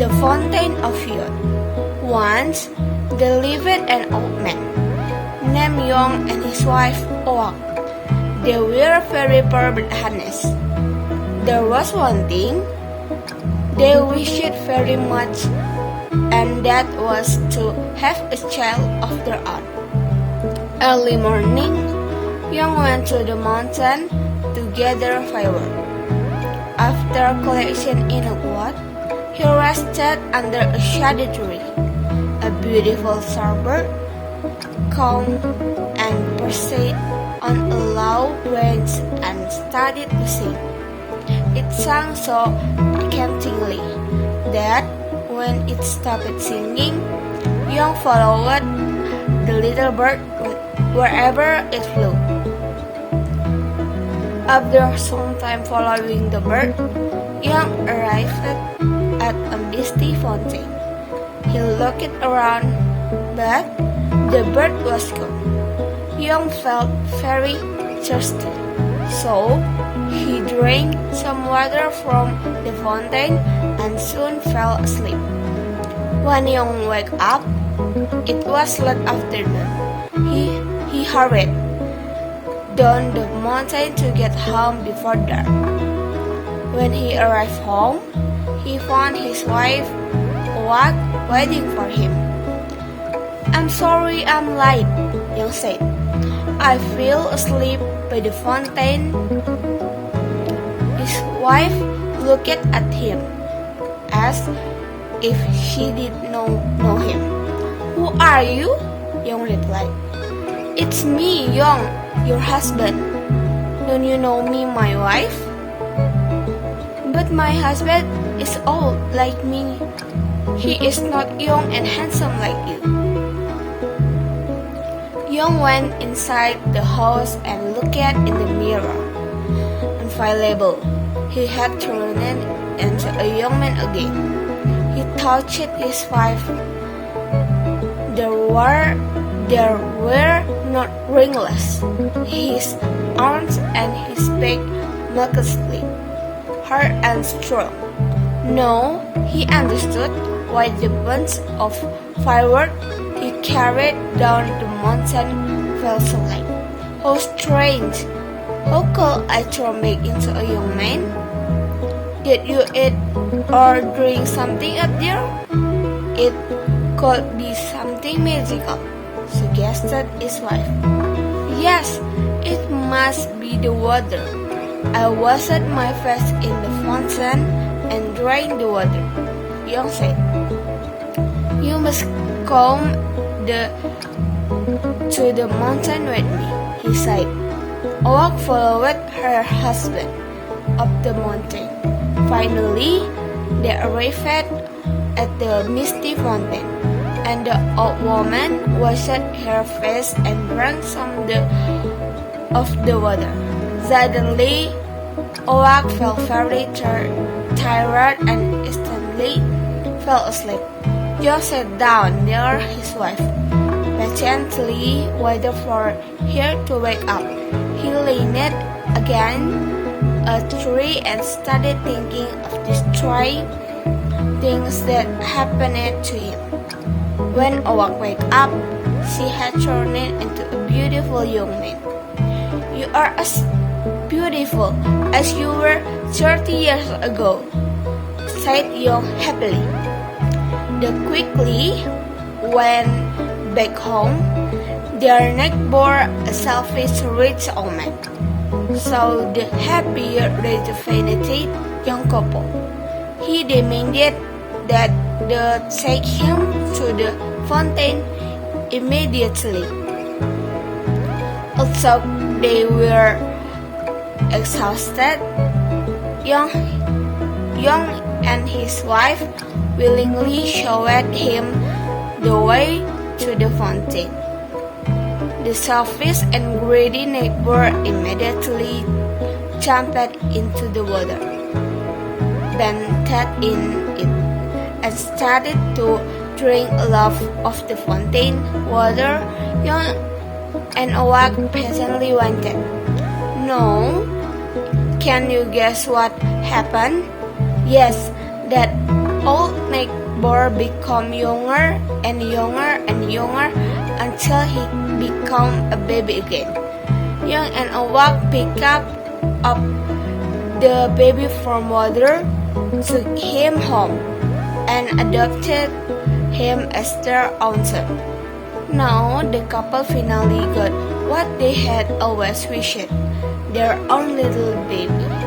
The Fountain of Youth. Once there lived an old man named Young and his wife Oak. They were very poor but honest. There was one thing they wished very much, and that was to have a child of their own. Early morning, Young went to the mountain to gather firewood. After collection enough wood, he rested under a shady tree. A beautiful shorebird came and perched on a low branch and started to sing. It sang so enchantingly that when it stopped singing, Young followed the little bird wherever it flew. After some time following the bird, Young arrived at a misty fountain. He looked around, but the bird was gone. Young felt very thirsty, so he drank some water from the fountain and soon fell asleep. When Young woke up, it was late afternoon. He hurried down the mountain to get home before dark. When he arrived home, he found his wife Oak waiting for him. "I'm sorry I'm late," Young said. "I fell asleep by the fountain." His wife looked at him as if she did not know him. "Who are you?" Young replied. "It's me, Young, your husband. Don't you know me, my wife?" "But my husband is old like me. He is not young and handsome like you." Young went inside the house and looked in the mirror. Infallible, he had turned into a young man again. He touched his wife. There were not wrinkles. His arms and his back markedly hard and strong. Now he understood why the bunch of firewood he carried down the mountain felt so light. How strange! How could I turn back into a young man? Did you eat or drink something up there? It could be something magical, suggested his wife. "Yes, it must be the water. I washed my face in the fountain and drank the water," Young said. "You must come to the mountain with me," he said. Oak followed her husband up the mountain. Finally, they arrived at the misty fountain, and the old woman washed her face and drank some of the water. Suddenly, Oak felt very tired and instantly fell asleep. Young sat down near his wife, patiently waited for her to wake up. He leaned against a tree and started thinking of the strange things that happened to him. When Oak woke up, she had turned into a beautiful young man. "You are as beautiful as you were 30 years ago," said Young happily. They quickly went back home. Their next bore a selfish rich old man. So the happy, rejuvenated young couple. He demanded that they take him to the fountain immediately. Although they were exhausted, Young and his wife willingly showed him the way to the fountain. The selfish and greedy neighbor immediately jumped into the water, bathed in it, and started to drink a lot of the fountain water Young and Oak patiently wanted. "No, can you guess what happened?" "Yes, that old neighbor became younger and younger and younger until he became a baby again. Young and Awak picked up the baby from water, took him home, and adopted him as their own son. Now the couple finally got what they had always wished, their own little baby.